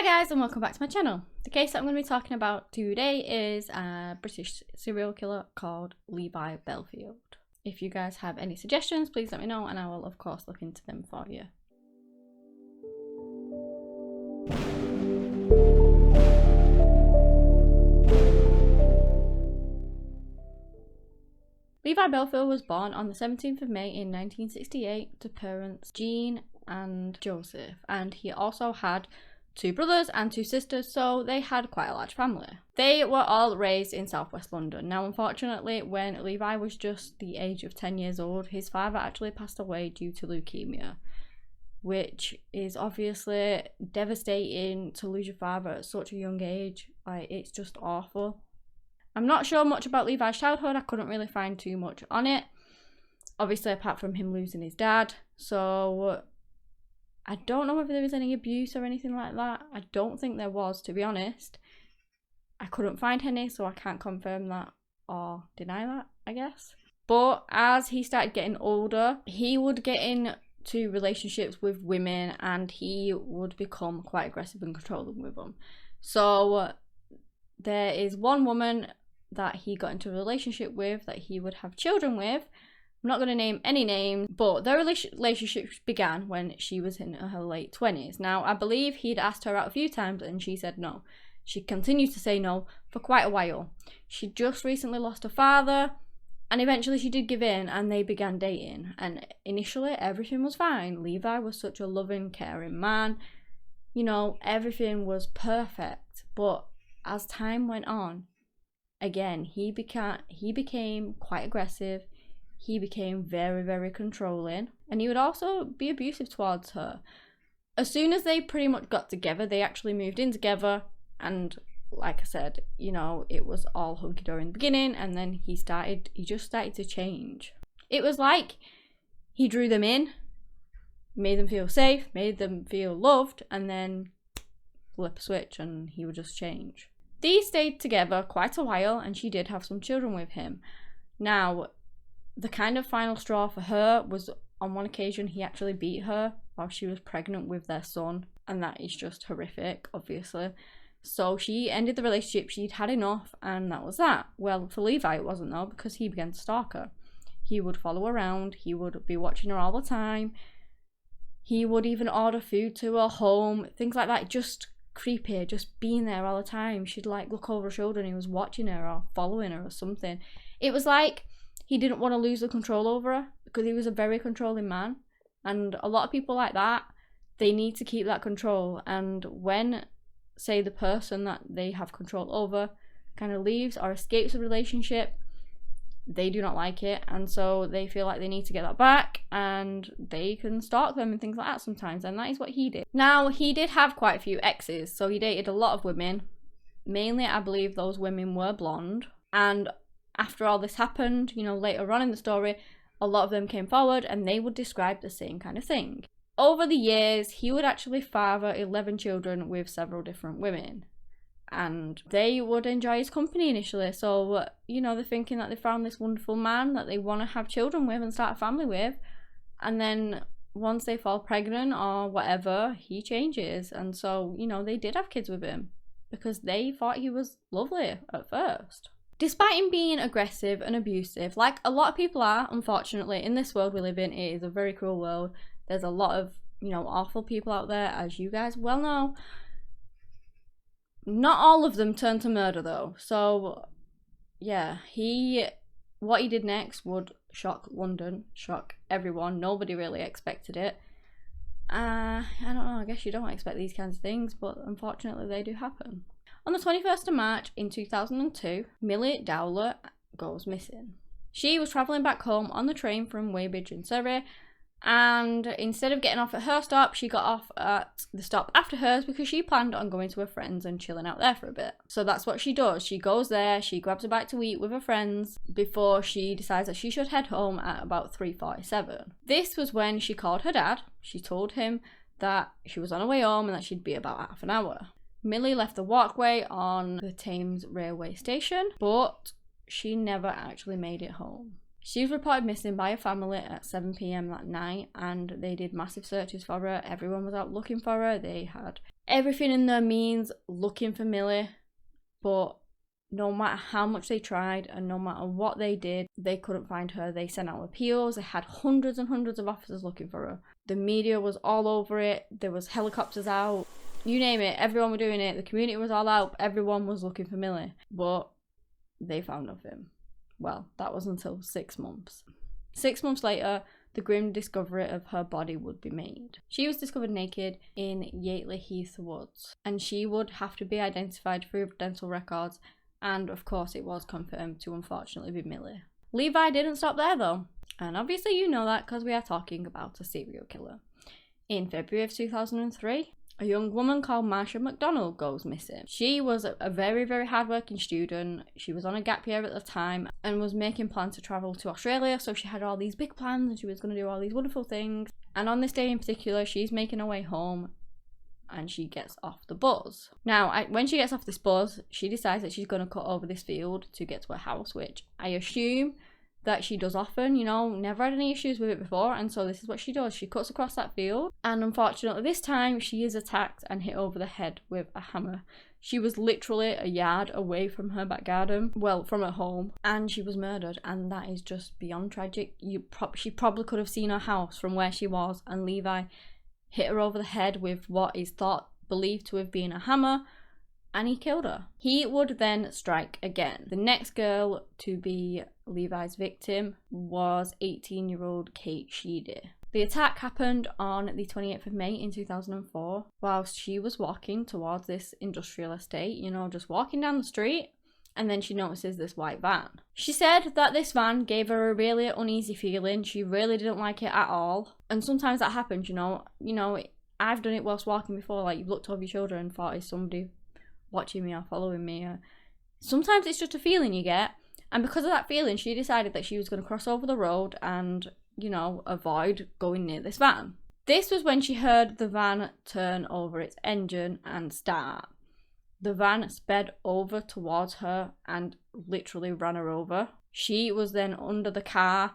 Hi guys and welcome back to my channel. The case that I'm going to be talking about today is a British serial killer called Levi Bellfield. If you guys have any suggestions, please let me know and I will of course look into them for you. Levi Bellfield was born on the 17th of May in 1968 to parents Jean and Joseph, and he also had 2 brothers and 2 sisters, so they had quite a large family. They were all raised in southwest London. Now unfortunately, when Levi was just the age of 10 years old, his father actually passed away due to leukemia, which is obviously devastating to lose your father at such a young age. Like, it's just awful. I'm not sure much about Levi's childhood. I couldn't really find too much on it, obviously apart from him losing his dad, so I don't know whether there was any abuse or anything like that. I don't think there was, to be honest. I couldn't find any, so I can't confirm that or deny that, I guess. But as he started getting older, he would get into relationships with women and he would become quite aggressive and controlling with them. So there is one woman that he got into a relationship with that he would have children with. I'm not going to name any names, but their relationship began when she was in her late 20s. Now, I believe he'd asked her out a few times and she said no. She continued to say no for quite a while. She just recently lost her father and eventually she did give in and they began dating. And initially, everything was fine. Levi was such a loving, caring man. You know, everything was perfect. But as time went on, again, he became quite aggressive. He became very, very controlling, and he would also be abusive towards her. As soon as they pretty much got together, they actually moved in together, and like I said, you know, it was all hunky-dory in the beginning, and then he just started to change. It was like he drew them in, made them feel safe, made them feel loved, and then flip a switch and he would just change. These stayed together quite a while, and she did have some children with him. Now, the kind of final straw for her was on one occasion he actually beat her while she was pregnant with their son, and that is just horrific, obviously. So she ended the relationship. She'd had enough, and that was that. Well, for Levi it wasn't though, because he began to stalk her. He would follow her around, he would be watching her all the time, he would even order food to her home, things like that. Just creepy, just being there all the time. She'd like look over her shoulder and he was watching her or following her or something. It was like he didn't want to lose the control over her because he was a very controlling man, and a lot of people like that, they need to keep that control, and when, say, the person that they have control over kind of leaves or escapes a relationship, they do not like it, and so they feel like they need to get that back, and they can stalk them and things like that sometimes, and that is what he did. Now, he did have quite a few exes, so he dated a lot of women. Mainly, I believe those women were blonde, and after all this happened, you know, later on in the story, a lot of them came forward and they would describe the same kind of thing. Over the years, he would actually father 11 children with several different women, and they would enjoy his company initially. So, you know, they're thinking that they found this wonderful man that they want to have children with and start a family with, and then once they fall pregnant or whatever, he changes. And so, you know, they did have kids with him because they thought he was lovely at first. Despite him being aggressive and abusive, like a lot of people are, unfortunately, in this world we live in, it is a very cruel world. There's a lot of, you know, awful people out there, as you guys well know. Not all of them turn to murder though. So, yeah, what he did next would shock London, shock everyone. Nobody really expected it. I don't know, I guess you don't expect these kinds of things, but unfortunately they do happen. On the 21st of March in 2002, Millie Dowler goes missing. She was travelling back home on the train from Weybridge in Surrey, and instead of getting off at her stop, she got off at the stop after hers because she planned on going to her friends and chilling out there for a bit. So that's what she does. She goes there, she grabs a bite to eat with her friends before she decides that she should head home at about 3:47. This was when she called her dad. She told him that she was on her way home and that she'd be about half an hour. Millie left the walkway on the Thames railway station, but she never actually made it home. She was reported missing by her family at 7 p.m. that night, and they did massive searches for her. Everyone was out looking for her. They had everything in their means looking for Millie, but no matter how much they tried and no matter what they did, they couldn't find her. They sent out appeals. They had hundreds and hundreds of officers looking for her. The media was all over it. There was helicopters out. You name it, everyone were doing it. The community was all out. Everyone was looking for Millie, but they found nothing. Well, that was until 6 months. 6 months later, the grim discovery of her body would be made. She was discovered naked in Yateley Heath Woods, and she would have to be identified through dental records, and of course it was confirmed to unfortunately be Millie. Levi didn't stop there though, and obviously you know that because we are talking about a serial killer. In February of 2003, a young woman called Marsha Mcdonald goes missing. She was a very, very hardworking student. She was on a gap year at the time and was making plans to travel to Australia. So she had all these big plans and she was going to do all these wonderful things. And on this day in particular, she's making her way home and she gets off the bus. Now, when she gets off this bus, she decides that she's going to cut over this field to get to her house, which I assume that she does often, you know, never had any issues with it before, and so this is what she does. She cuts across that field, and unfortunately this time she is attacked and hit over the head with a hammer. She was literally a yard away from her back garden, well, from her home, and she was murdered, and that is just beyond tragic. She probably could have seen her house from where she was, and Levi hit her over the head with what is believed to have been a hammer, and he killed her. He would then strike again. The next girl to be Levi's victim was 18-year-old Kate Sheedy. The attack happened on the 28th of May in 2004 whilst she was walking towards this industrial estate, you know, just walking down the street, and then she notices this white van. She said that this van gave her a really uneasy feeling. She really didn't like it at all, and sometimes that happens, you know, I've done it whilst walking before, like you've looked over your shoulder and thought, is somebody watching me or following me? Sometimes it's just a feeling you get, and because of that feeling she decided that she was going to cross over the road and, you know, avoid going near this van. This was when she heard the van turn over its engine and start. The van sped over towards her and literally ran her over. She was then under the car.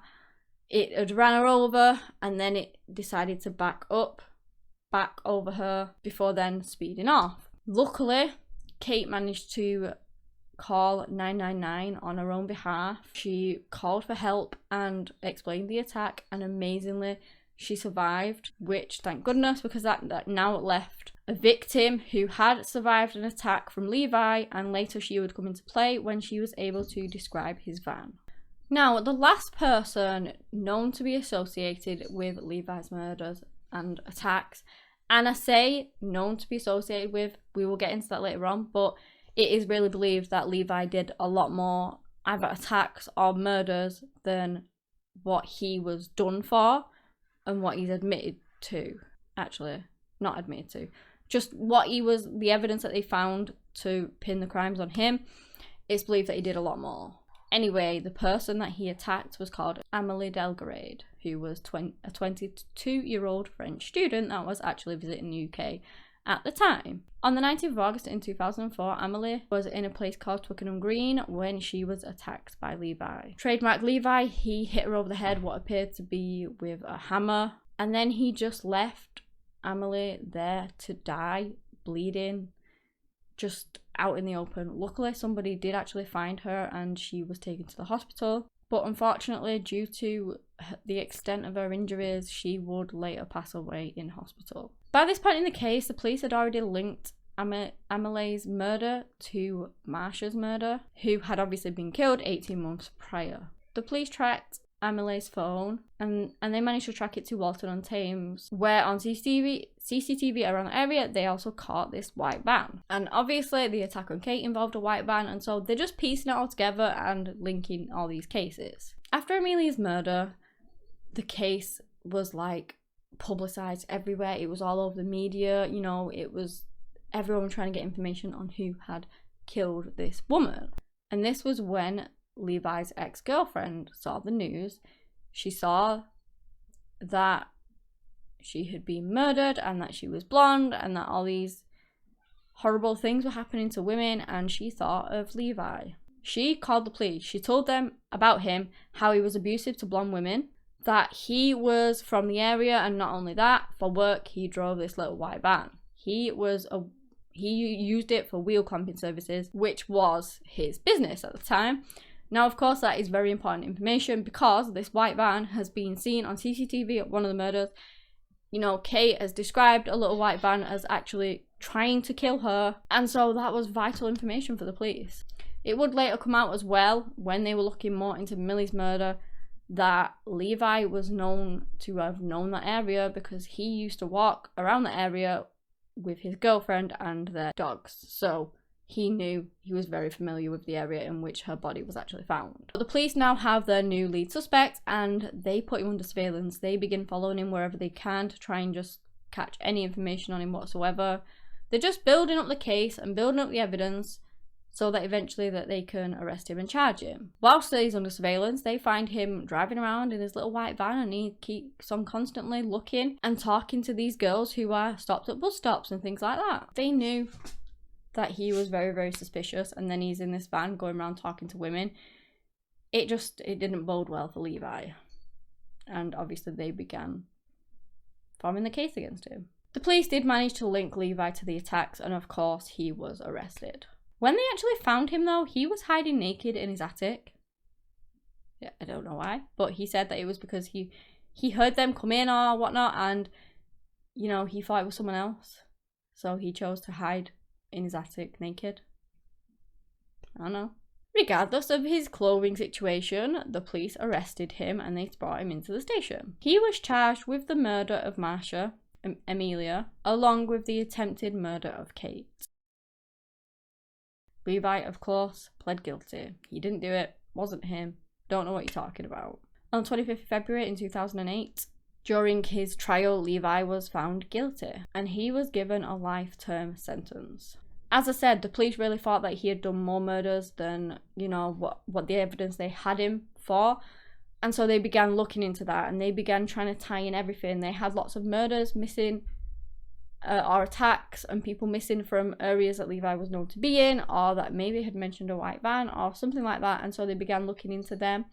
It had ran her over and then it decided to back over her before then speeding off. Luckily, Kate managed to call 999 on her own behalf. She called for help and explained the attack, and amazingly she survived, which thank goodness, because that now left a victim who had survived an attack from Levi, and later she would come into play when she was able to describe his van. Now, the last person known to be associated with Levi's murders and attacks, and I say known to be associated with, we will get into that later on, but it is really believed that Levi did a lot more either attacks or murders than what he was done for and what he's admitted to. Actually, not admitted to. Just what he was, the evidence that they found to pin the crimes on him, it's believed that he did a lot more. Anyway, the person that he attacked was called Amélie Delgrade, who was a 22-year-old French student that was actually visiting the UK at the time. On the 19th of August in 2004, Amélie was in a place called Twickenham Green when she was attacked by Levi. Trademark Levi, he hit her over the head what appeared to be with a hammer, and then he just left Amélie there to die, bleeding, just out in the open. Luckily, somebody did actually find her and she was taken to the hospital, but unfortunately, due to the extent of her injuries, she would later pass away in hospital. By this point in the case, the police had already linked Amélie's murder to Marsha's murder, who had obviously been killed 18 months prior. The police tracked Amélie's phone and they managed to track it to Walton-on-Thames, where on CCTV around the area they also caught this white van. And obviously the attack on Kate involved a white van, and so they're just piecing it all together and linking all these cases. After Amélie's murder, the case was like publicized everywhere. It was all over the media, you know, it was everyone trying to get information on who had killed this woman. And this was when Levi's ex-girlfriend saw the news. She saw that she had been murdered and that she was blonde and that all these horrible things were happening to women, and she thought of Levi. She called the police. She told them about him, how he was abusive to blonde women, that he was from the area, and not only that, for work he drove this little white van. He used it for wheel clamping services, which was his business at the time. Now, of course, that is very important information because this white van has been seen on CCTV at one of the murders. You know, Kate has described a little white van as actually trying to kill her, and so that was vital information for the police. It would later come out as well, when they were looking more into Millie's murder, that Levi was known to have known that area because he used to walk around the area with his girlfriend and their dogs. So he knew, he was very familiar with the area in which her body was actually found. The police now have their new lead suspect and they put him under surveillance. They begin following him wherever they can to try and just catch any information on him whatsoever. They're just building up the case and building up the evidence so that eventually that they can arrest him and charge him. Whilst he's under surveillance, they find him driving around in his little white van and he keeps on constantly looking and talking to these girls who are stopped at bus stops and things like that. They knew that he was very, very suspicious, and then he's in this van going around talking to women. It didn't bode well for Levi. And obviously they began forming the case against him. The police did manage to link Levi to the attacks, and of course he was arrested. When they actually found him though, he was hiding naked in his attic. Yeah, I don't know why, but he said that it was because he heard them come in or whatnot, and you know, he thought it was someone else. So he chose to hide in his attic naked. I don't know. Regardless of his clothing situation, the police arrested him and they brought him into the station. He was charged with the murder of Marsha, Amelia, along with the attempted murder of Kate. Levi, of course, pled guilty. He didn't do it, wasn't him, don't know what you're talking about. On 25th of February in 2008, during his trial, Levi was found guilty and he was given a life-term sentence. As I said, the police really thought that he had done more murders than, you know, what the evidence they had him for. And so they began looking into that and they began trying to tie in everything. They had lots of murders missing or attacks and people missing from areas that Levi was known to be in, or that maybe had mentioned a white van or something like that. And so they began looking into them.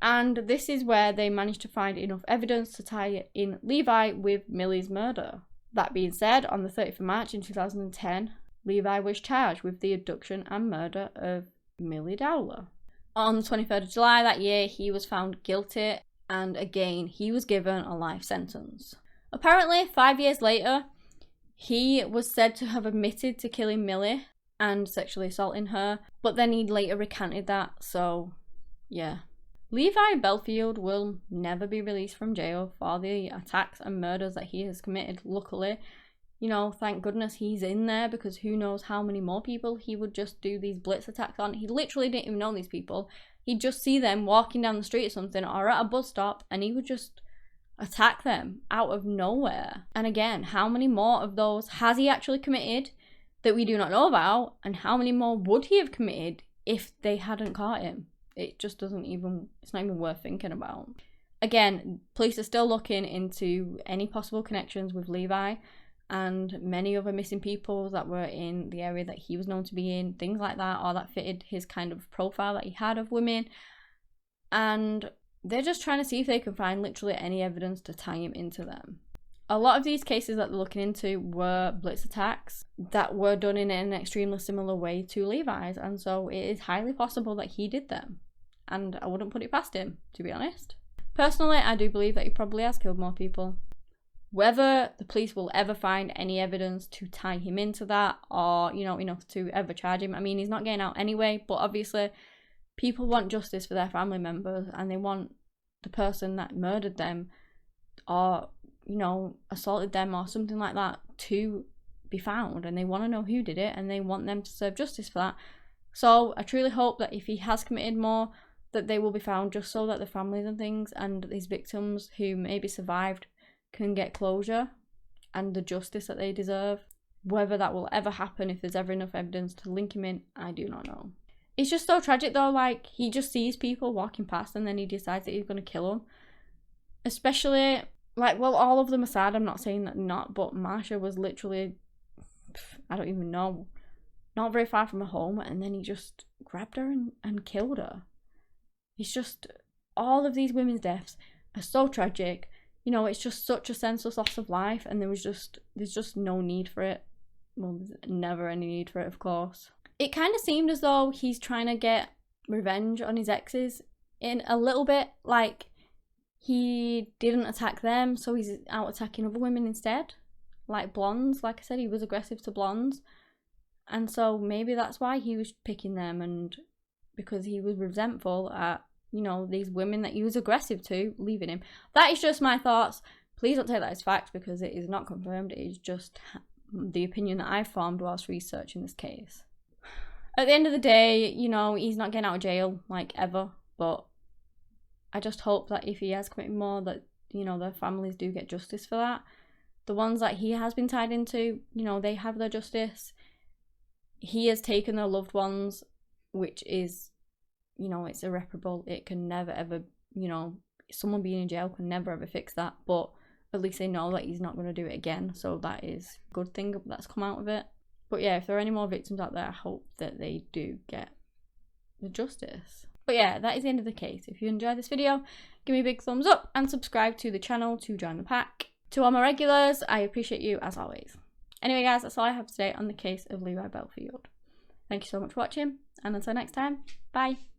And this is where they managed to find enough evidence to tie in Levi with Millie's murder. That being said, on the 30th of March in 2010, Levi was charged with the abduction and murder of Millie Dowler. On the 23rd of July that year, he was found guilty and again, he was given a life sentence. Apparently, 5 years later, he was said to have admitted to killing Millie and sexually assaulting her, but then he later recanted that, so yeah. Levi Bellfield will never be released from jail for the attacks and murders that he has committed. Luckily, you know, thank goodness he's in there, because who knows how many more people he would just do these blitz attacks on. He literally didn't even know these people. He'd just see them walking down the street or something or at a bus stop and he would just attack them out of nowhere. And again, how many more of those has he actually committed that we do not know about, and how many more would he have committed if they hadn't caught him? It just doesn't even, it's not even worth thinking about. Again, police are still looking into any possible connections with Levi and many other missing people that were in the area that he was known to be in, things like that, or that fitted his kind of profile that he had of women. And they're just trying to see if they can find literally any evidence to tie him into them. A lot of these cases that they're looking into were blitz attacks that were done in an extremely similar way to Levi's, and so it is highly possible that he did them. And I wouldn't put it past him, to be honest. Personally, I do believe that he probably has killed more people. Whether the police will ever find any evidence to tie him into that, or, you know, enough to ever charge him. I mean, he's not getting out anyway, but obviously people want justice for their family members and they want the person that murdered them or, you know, assaulted them or something like that to be found, and they want to know who did it and they want them to serve justice for that. So I truly hope that if he has committed more, that they will be found, just so that the families and things and his victims who maybe survived can get closure and the justice that they deserve. Whether that will ever happen, if there's ever enough evidence to link him in, I do not know. It's just so tragic though, like, he just sees people walking past and then he decides that he's going to kill them. Especially, like, well, all of them aside, I'm not saying that not, but Marsha was literally, I don't even know. not very far from her home, and then he just grabbed her and killed her. It's just, all of these women's deaths are so tragic. You know, it's just such a senseless loss of life, and there's just no need for it. Well, there's never any need for it, of course. It kind of seemed as though he's trying to get revenge on his exes in a little bit. Like, he didn't attack them, so he's out attacking other women instead. Like blondes, like I said, he was aggressive to blondes. And so maybe that's why he was picking them, and because he was resentful at, you know, these women that he was aggressive to leaving him. That is just my thoughts. Please don't take that as fact, because it is not confirmed. It is just the opinion that I formed whilst researching this case. At the end of the day, you know, he's not getting out of jail, like, ever. But I just hope that if he has committed more, that, you know, their families do get justice for that. The ones that he has been tied into, you know, they have their justice. He has taken their loved ones, which is, you know, it's irreparable. It can never ever, you know, someone being in jail can never ever fix that. But at least they know that he's not going to do it again. So that is a good thing that's come out of it. But yeah, if there are any more victims out there, I hope that they do get the justice. But yeah, that is the end of the case. If you enjoyed this video, give me a big thumbs up and subscribe to the channel to join the pack. To all my regulars, I appreciate you as always. Anyway guys, that's all I have today on the case of Levi Bellfield. Thank you so much for watching, and until next time, bye!